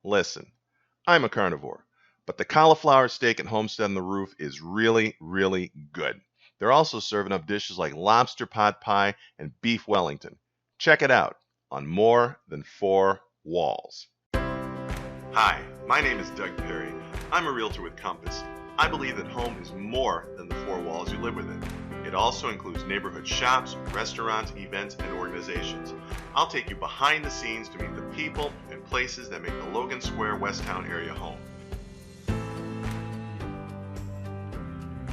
Listen, I'm a carnivore, but the cauliflower steak at Homestead on the Roof is really, really good. They're also serving up dishes like lobster pot pie and beef Wellington. Check it out on More Than Four Walls. Hi, my name is Doug Perry. I'm a realtor with Compass. I believe that home is more than the four walls you live within. It also includes neighborhood shops, restaurants, events, and organizations. I'll take you behind the scenes to meet the people and places that make the Logan Square, Westtown area home.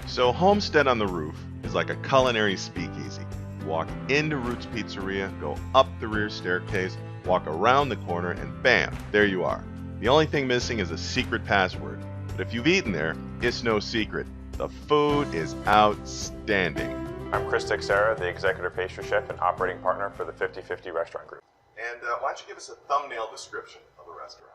So Homestead on the Roof is like a culinary speakeasy. You walk into Roots Pizzeria, go up the rear staircase, walk around the corner, and bam, there you are. The only thing missing is a secret password. But if you've eaten there, it's no secret. The food is outstanding. I'm Chris Teixeira, the executive pastry chef and operating partner for the 50/50 restaurant group. And why don't you give us a thumbnail description of the restaurant?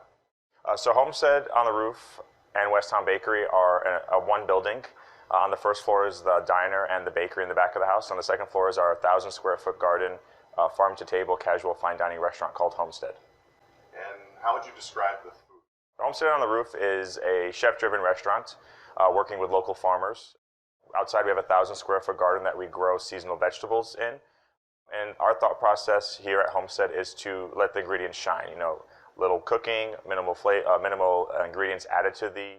So Homestead on the Roof and Westtown Bakery are one building. On the first floor is the diner and the bakery in the back of the house. On the second floor is our 1,000 square foot garden, farm-to-table, casual fine dining restaurant called Homestead. And how would you describe the food? Homestead on the Roof is a chef-driven restaurant working with local farmers. Outside we have a 1,000 square foot garden that we grow seasonal vegetables in. And our thought process here at Homestead is to let the ingredients shine. You know, little cooking, minimal ingredients added to the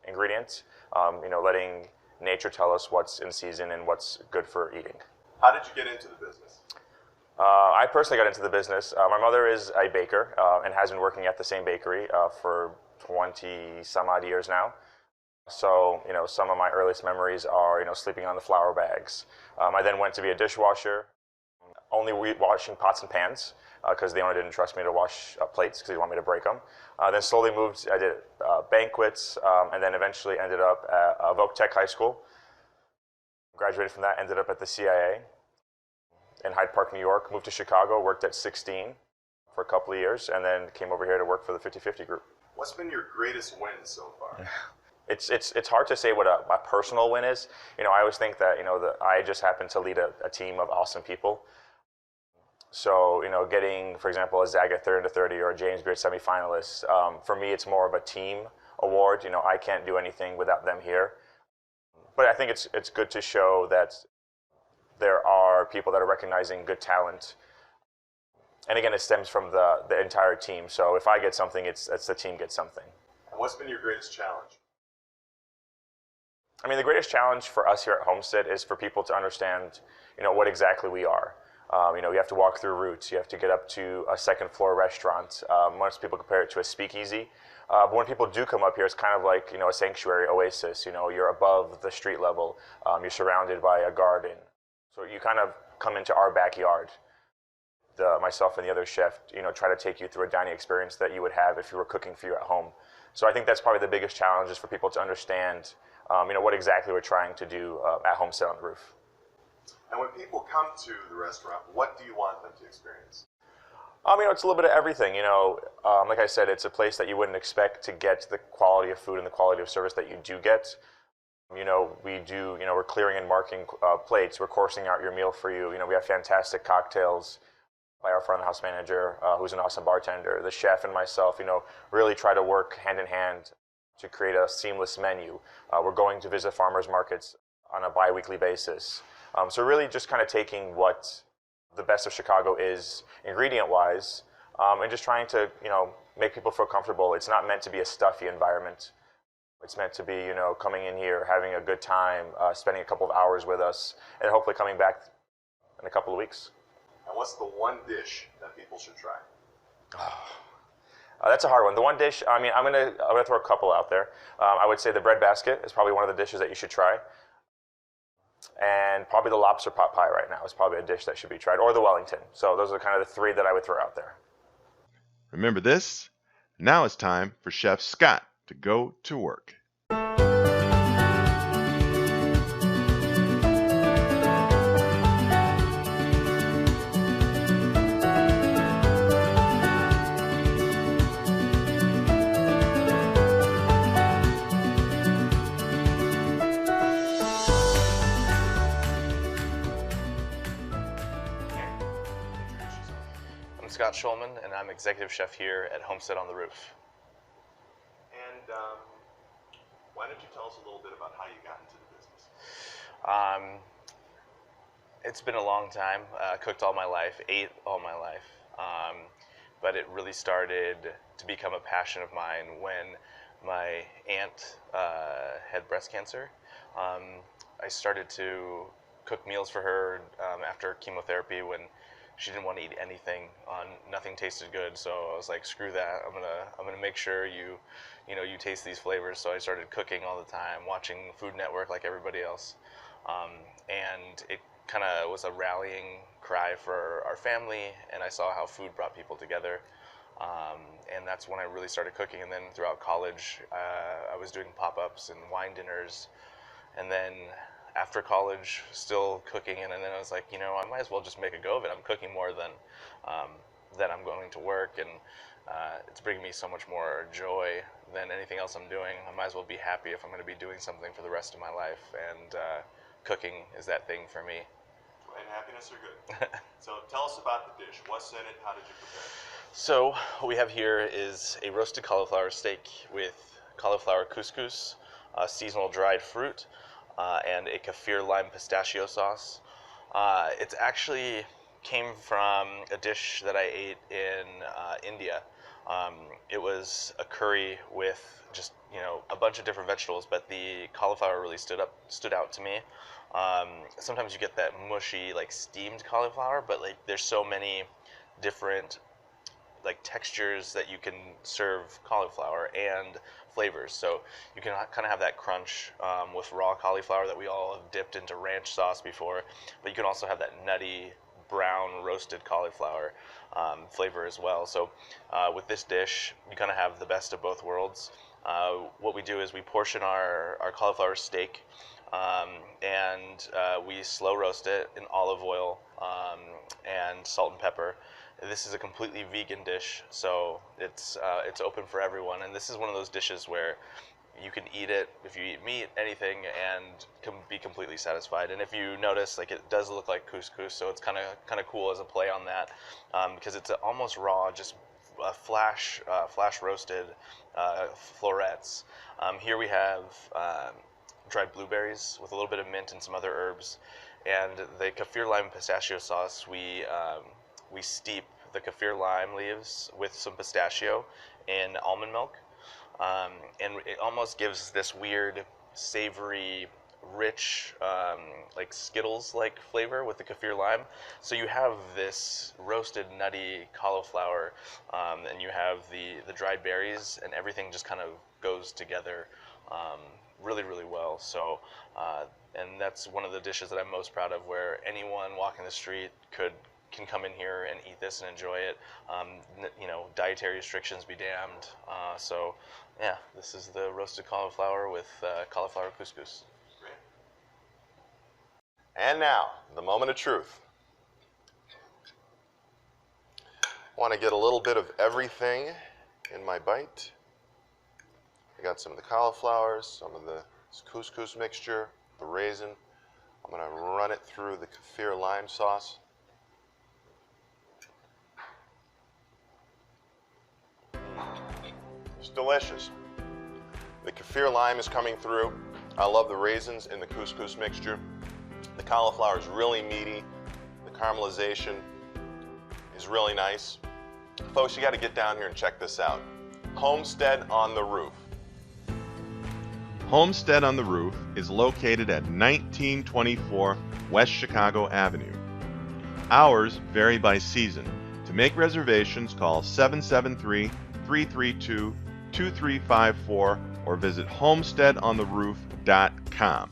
ingredients. Letting nature tell us what's in season and what's good for eating. How did you get into the business? I personally got into the business. My mother is a baker and has been working at the same bakery for 20 some odd years now. So, some of my earliest memories are, sleeping on the flour bags. I then went to be a dishwasher, only washing pots and pans because the owner didn't trust me to wash plates because he wanted me to break them. Then slowly moved, I did banquets, and then eventually ended up at Voc Tech High School. Graduated from that, ended up at the CIA in Hyde Park, New York. Moved to Chicago, worked at 16 for a couple of years, and then came over here to work for the 50/50 group. What's been your greatest win so far? It's hard to say what a personal win is. I always think that, I just happen to lead a team of awesome people. So, getting, for example, a Zagat 30-30 or a James Beard semifinalist, for me, it's more of a team award. I can't do anything without them here. But I think it's good to show that there are people that are recognizing good talent. And again, it stems from the entire team. So if I get something, it's the team gets something. And what's been your greatest challenge? The greatest challenge for us here at Homestead is for people to understand, what exactly we are. You have to walk through routes. You have to get up to a second floor restaurant. Most people compare it to a speakeasy. But when people do come up here, it's kind of like, a sanctuary oasis. You're above the street level. You're surrounded by a garden. So you kind of come into our backyard. Myself and the other chef, try to take you through a dining experience that you would have if you were cooking for you at home. So I think that's probably the biggest challenge is for people to understand, what exactly we're trying to do at Homestead on the Roof. And when people come to the restaurant, what do you want them to experience? It's a little bit of everything. Like I said, it's a place that you wouldn't expect to get the quality of food and the quality of service that you do get. We're clearing and marking plates. We're coursing out your meal for you. We have fantastic cocktails by our front of house manager, who's an awesome bartender. The chef and myself, really try to work hand in hand to create a seamless menu. We're going to visit farmers markets on a bi-weekly basis. So really just kind of taking what the best of Chicago is ingredient-wise and just trying to, make people feel comfortable. It's not meant to be a stuffy environment. It's meant to be, coming in here, having a good time, spending a couple of hours with us, and hopefully coming back in a couple of weeks. And what's the one dish that people should try? That's a hard one. The one dish, I'm gonna throw a couple out there. I would say the bread basket is probably one of the dishes that you should try. And probably the lobster pot pie right now is probably a dish that should be tried, or the Wellington. So those are kind of the three that I would throw out there. Remember this? Now it's time for Chef Scott to go to work. I'm Scott Shulman, and I'm executive chef here at Homestead on the Roof. why don't you tell us a little bit about how you got into the business? It's been a long time. Cooked all my life, ate all my life. But it really started to become a passion of mine when my aunt had breast cancer. I started to cook meals for her after chemotherapy when she didn't want to eat anything. Nothing tasted good, so I was like, screw that. I'm gonna make sure you taste these flavors. So I started cooking all the time, watching Food Network like everybody else, and it kind of was a rallying cry for our family. And I saw how food brought people together, and that's when I really started cooking. And then throughout college, I was doing pop-ups and wine dinners, and then after college, still cooking, and then I was like, I might as well just make a go of it. I'm cooking more than I'm going to work, and it's bringing me so much more joy than anything else I'm doing. I might as well be happy if I'm going to be doing something for the rest of my life, and cooking is that thing for me. Joy and happiness are good. So tell us about the dish. What's in it? How did you prepare it? So what we have here is a roasted cauliflower steak with cauliflower couscous, seasonal dried fruit, and a kaffir lime pistachio sauce. It actually came from a dish that I ate in India. It was a curry with just a bunch of different vegetables, but the cauliflower really stood out to me. Sometimes you get that mushy, like steamed cauliflower, but like there's so many different like textures that you can serve cauliflower and flavors. So you can kind of have that crunch with raw cauliflower that we all have dipped into ranch sauce before, but you can also have that nutty brown roasted cauliflower flavor as well. So with this dish, you kind of have the best of both worlds. What we do is we portion our cauliflower steak, and we slow roast it in olive oil and salt and pepper. This is a completely vegan dish, so it's open for everyone. And this is one of those dishes where you can eat it if you eat meat, anything, and can be completely satisfied. And if you notice, like, it does look like couscous, so it's kind of cool as a play on that, because it's almost raw, just flash roasted florets. Here we have dried blueberries with a little bit of mint and some other herbs, and the kaffir lime pistachio sauce. We steep the kaffir lime leaves with some pistachio in almond milk, and it almost gives this weird, savory, rich, like Skittles-like flavor with the kaffir lime. So you have this roasted, nutty cauliflower, and you have the dried berries, and everything just kind of goes together really, really well. So, and that's one of the dishes that I'm most proud of, where anyone walking the street can come in here and eat this and enjoy it. Dietary restrictions be damned. So yeah, this is the roasted cauliflower with cauliflower couscous. Great. And now, the moment of truth. I want to get a little bit of everything in my bite. I got some of the cauliflowers, some of the couscous mixture, the raisin. I'm going to run it through the kaffir lime sauce. It's delicious. The kaffir lime is coming through. I love the raisins in the couscous mixture. The cauliflower is really meaty. The caramelization is really nice. Folks, you got to get down here and check this out. Homestead on the Roof. Homestead on the Roof is located at 1924 West Chicago Avenue. Hours vary by season. To make reservations, call 773-332-2354 or visit homesteadontheroof.com.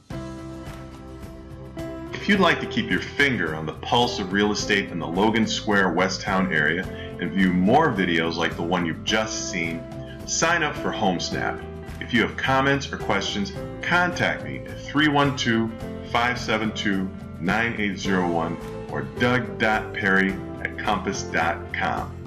If you'd like to keep your finger on the pulse of real estate in the Logan Square, Westtown area and view more videos like the one you've just seen, sign up for Homesnap. If you have comments or questions, contact me at 312-572-9801 or doug.perry@compass.com.